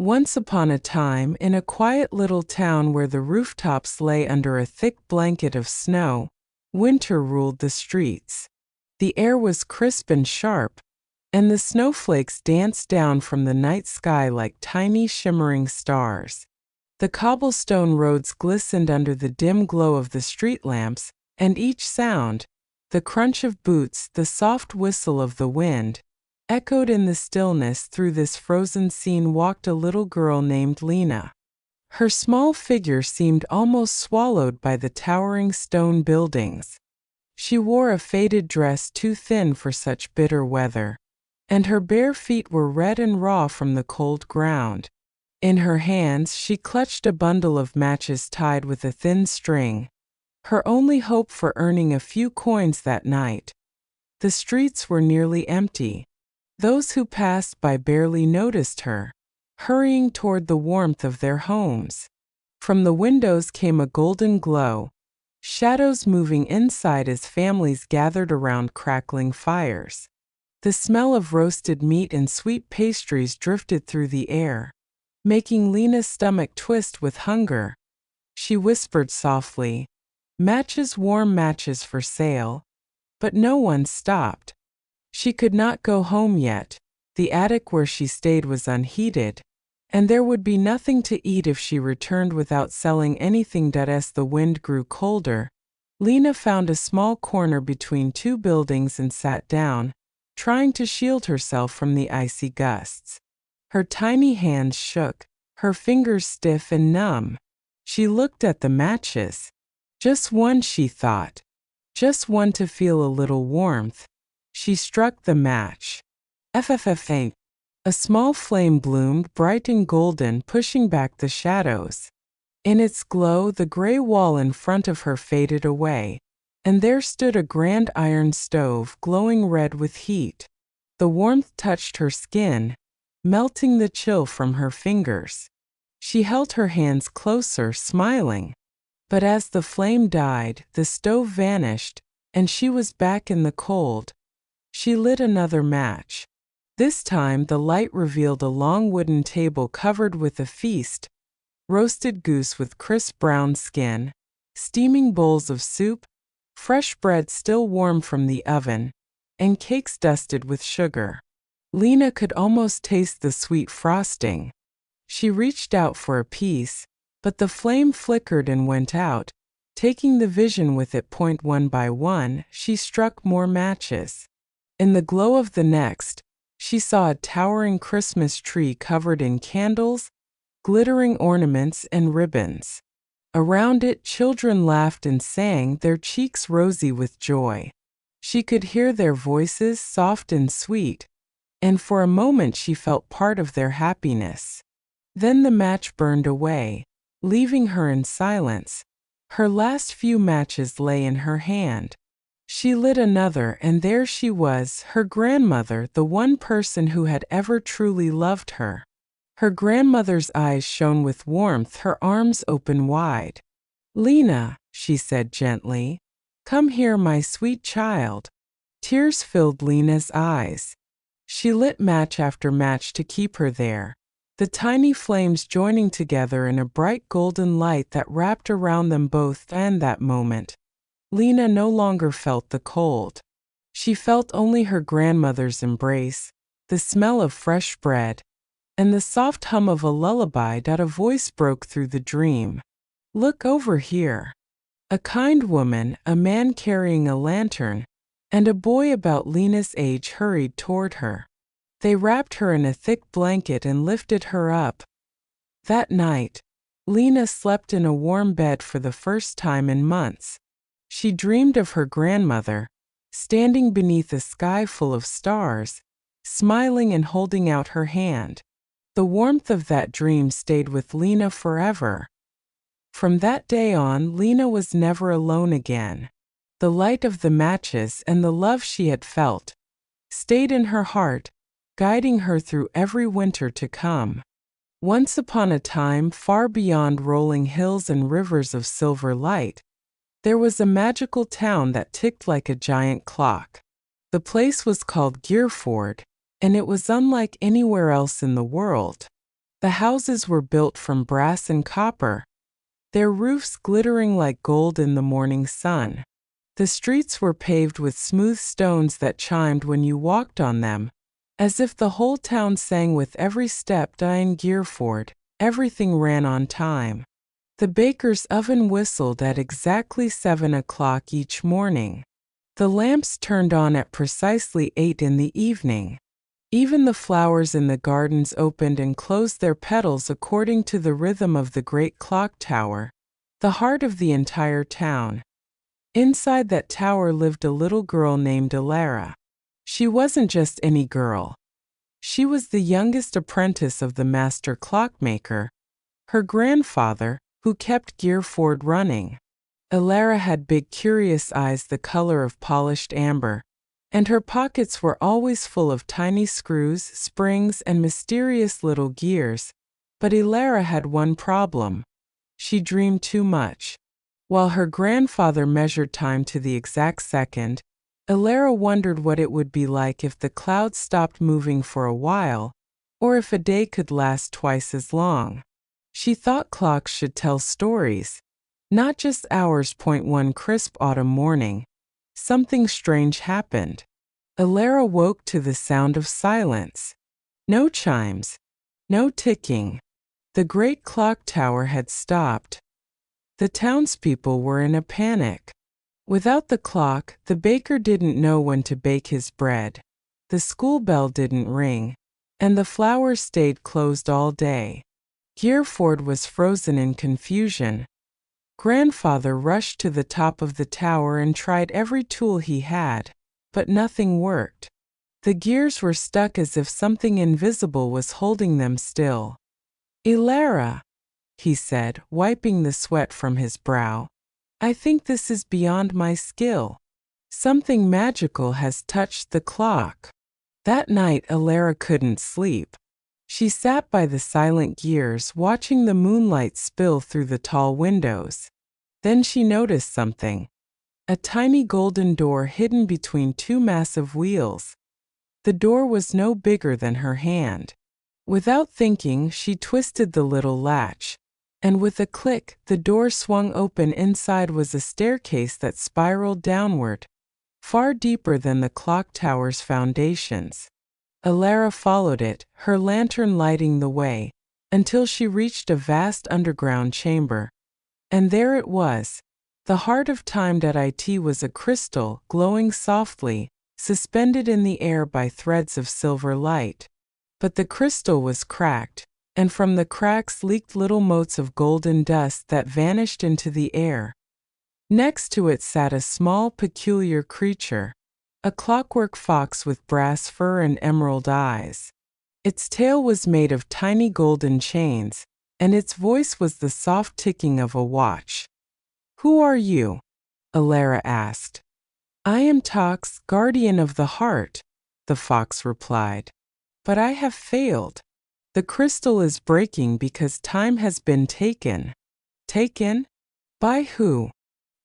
Once upon a time, in a quiet little town where the rooftops lay under a thick blanket of snow, winter ruled the streets. The air was crisp and sharp, and the snowflakes danced down from the night sky like tiny shimmering stars. The cobblestone roads glistened under the dim glow of the street lamps, and each sound, the crunch of boots, the soft whistle of the wind, echoed in the stillness. Through this frozen scene walked a little girl named Lena. Her small figure seemed almost swallowed by the towering stone buildings. She wore a faded dress too thin for such bitter weather, and her bare feet were red and raw from the cold ground. In her hands she clutched a bundle of matches tied with a thin string, her only hope for earning a few coins that night. The streets were nearly empty. Those who passed by barely noticed her, hurrying toward the warmth of their homes. From the windows came a golden glow, shadows moving inside as families gathered around crackling fires. The smell of roasted meat and sweet pastries drifted through the air, making Lena's stomach twist with hunger. She whispered softly, "Matches, warm matches for sale," but no one stopped. She could not go home yet. The attic where she stayed was unheated, and there would be nothing to eat if she returned without selling anything. As the wind grew colder, Lena found a small corner between two buildings and sat down, trying to shield herself from the icy gusts. Her tiny hands shook, her fingers stiff and numb. She looked at the matches. Just one, she thought. Just one to feel a little warmth. She struck the match. FFFA. A small flame bloomed, bright and golden, pushing back the shadows. In its glow, the gray wall in front of her faded away, and there stood a grand iron stove, glowing red with heat. The warmth touched her skin, melting the chill from her fingers. She held her hands closer, smiling. But as the flame died, the stove vanished, and she was back in the cold. She lit another match. This time the light revealed a long wooden table covered with a feast: roasted goose with crisp brown skin, steaming bowls of soup, fresh bread still warm from the oven, and cakes dusted with sugar. Lena could almost taste the sweet frosting. She reached out for a piece, but the flame flickered and went out, taking the vision with it. One by one, she struck more matches. In the glow of the next, she saw a towering Christmas tree covered in candles, glittering ornaments, and ribbons. Around it, children laughed and sang, their cheeks rosy with joy. She could hear their voices, soft and sweet, and for a moment she felt part of their happiness. Then the match burned away, leaving her in silence. Her last few matches lay in her hand. She lit another, and there she was, her grandmother, the one person who had ever truly loved her. Her grandmother's eyes shone with warmth, her arms open wide. "Lena," she said gently, "come here, my sweet child." Tears filled Lena's eyes. She lit match after match to keep her there, the tiny flames joining together in a bright golden light that wrapped around them both. And that moment, Lena no longer felt the cold. She felt only her grandmother's embrace, the smell of fresh bread, and the soft hum of a lullaby. A voice broke through the dream. "Look over here." A kind woman, a man carrying a lantern, and a boy about Lena's age hurried toward her. They wrapped her in a thick blanket and lifted her up. That night, Lena slept in a warm bed for the first time in months. She dreamed of her grandmother, standing beneath a sky full of stars, smiling and holding out her hand. The warmth of that dream stayed with Lena forever. From that day on, Lena was never alone again. The light of the matches and the love she had felt stayed in her heart, guiding her through every winter to come. Once upon a time, far beyond rolling hills and rivers of silver light, there was a magical town that ticked like a giant clock. The place was called Gearford, and it was unlike anywhere else in the world. The houses were built from brass and copper, their roofs glittering like gold in the morning sun. The streets were paved with smooth stones that chimed when you walked on them, as if the whole town sang with every step. In Gearford, everything ran on time. The baker's oven whistled at exactly 7 o'clock each morning. The lamps turned on at precisely 8 in the evening. Even the flowers in the gardens opened and closed their petals according to the rhythm of the great clock tower, the heart of the entire town. Inside that tower lived a little girl named Alara. She wasn't just any girl. She was the youngest apprentice of the master clockmaker, her grandfather, who kept Gearford running. Alara had big curious eyes the color of polished amber, and her pockets were always full of tiny screws, springs, and mysterious little gears. But Alara had one problem. She dreamed too much. While her grandfather measured time to the exact second, Alara wondered what it would be like if the clouds stopped moving for a while, or if a day could last twice as long. She thought clocks should tell stories, not just hours. One crisp autumn morning, something strange happened. Alara woke to the sound of silence. No chimes, no ticking. The great clock tower had stopped. The townspeople were in a panic. Without the clock, the baker didn't know when to bake his bread. The school bell didn't ring, and the flowers stayed closed all day. Gearford was frozen in confusion. Grandfather rushed to the top of the tower and tried every tool he had, but nothing worked. The gears were stuck as if something invisible was holding them still. "Alara," he said, wiping the sweat from his brow, "I think this is beyond my skill. Something magical has touched the clock." That night Alara couldn't sleep. She sat by the silent gears, watching the moonlight spill through the tall windows. Then she noticed something. A tiny golden door hidden between two massive wheels. The door was no bigger than her hand. Without thinking, she twisted the little latch, and with a click, the door swung open. Inside was a staircase that spiraled downward, far deeper than the clock tower's foundations. Alara followed it, her lantern lighting the way, until she reached a vast underground chamber. And there it was. The heart of time. It was a crystal, glowing softly, suspended in the air by threads of silver light. But the crystal was cracked, and from the cracks leaked little motes of golden dust that vanished into the air. Next to it sat a small, peculiar creature, a clockwork fox with brass fur and emerald eyes. Its tail was made of tiny golden chains, and its voice was the soft ticking of a watch. "Who are you?" Alara asked. "I am Tox, guardian of the heart," the fox replied. "But I have failed. The crystal is breaking because time has been taken." "Taken? By who?"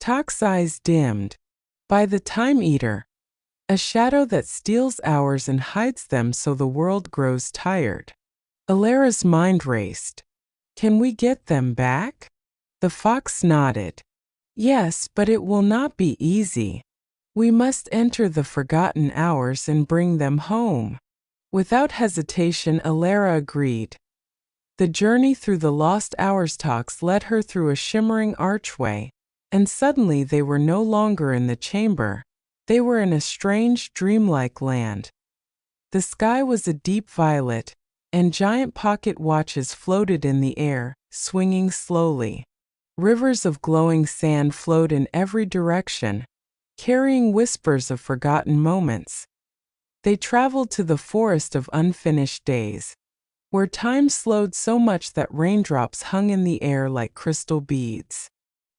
Tox's eyes dimmed. "By the Time Eater, a shadow that steals hours and hides them so the world grows tired." Alara's mind raced. "Can we get them back?" The fox nodded. "Yes, but it will not be easy. We must enter the forgotten hours and bring them home." Without hesitation, Alara agreed. The journey through the lost hours. Tox led her through a shimmering archway, and suddenly they were no longer in the chamber. They were in a strange, dreamlike land. The sky was a deep violet, and giant pocket watches floated in the air, swinging slowly. Rivers of glowing sand flowed in every direction, carrying whispers of forgotten moments. They traveled to the forest of unfinished days, where time slowed so much that raindrops hung in the air like crystal beads.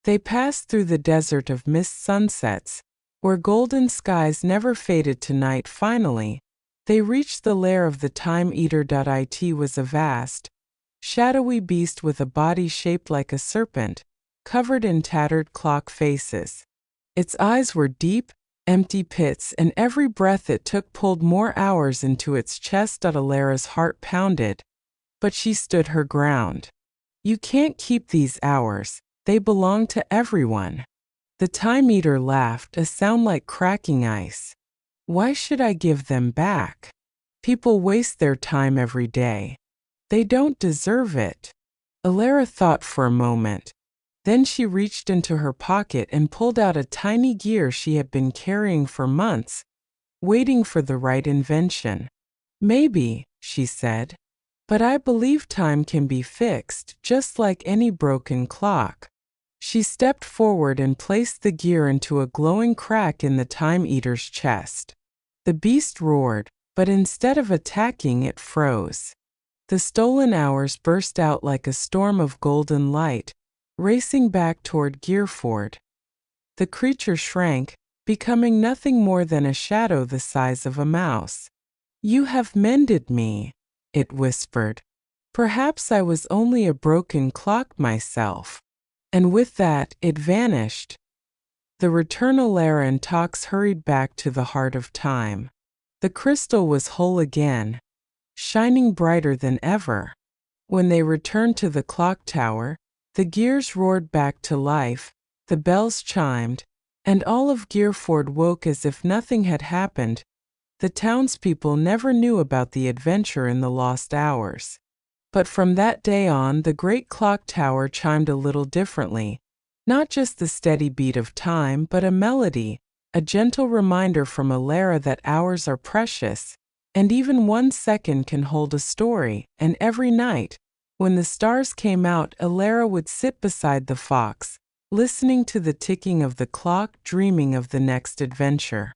They passed through the desert of mist sunsets, where golden skies never faded to night. Finally, they reached the lair of the Time Eater. It was a vast, shadowy beast with a body shaped like a serpent, covered in tattered clock faces. Its eyes were deep, empty pits, and every breath it took pulled more hours into its chest. Alara's heart pounded, but she stood her ground. You can't keep these hours, they belong to everyone. The time eater laughed, a sound like cracking ice. Why should I give them back? People waste their time every day. They don't deserve it. Alara thought for a moment. Then she reached into her pocket and pulled out a tiny gear she had been carrying for months, waiting for the right invention. Maybe, she said, but I believe time can be fixed, just like any broken clock. She stepped forward and placed the gear into a glowing crack in the time eater's chest. The beast roared, but instead of attacking, it froze. The stolen hours burst out like a storm of golden light, racing back toward Gearford. The creature shrank, becoming nothing more than a shadow the size of a mouse. You have mended me, it whispered. Perhaps I was only a broken clock myself. And with that, it vanished. The returnal Alara and Tox hurried back to the heart of time. The crystal was whole again, shining brighter than ever. When they returned to the clock tower, the gears roared back to life, the bells chimed, and all of Gearford woke as if nothing had happened. The townspeople never knew about the adventure in the lost hours. But from that day on, the great clock tower chimed a little differently. Not just the steady beat of time, but a melody, a gentle reminder from Alara that hours are precious, and even 1 second can hold a story. And every night, when the stars came out, Alara would sit beside the fox, listening to the ticking of the clock, dreaming of the next adventure.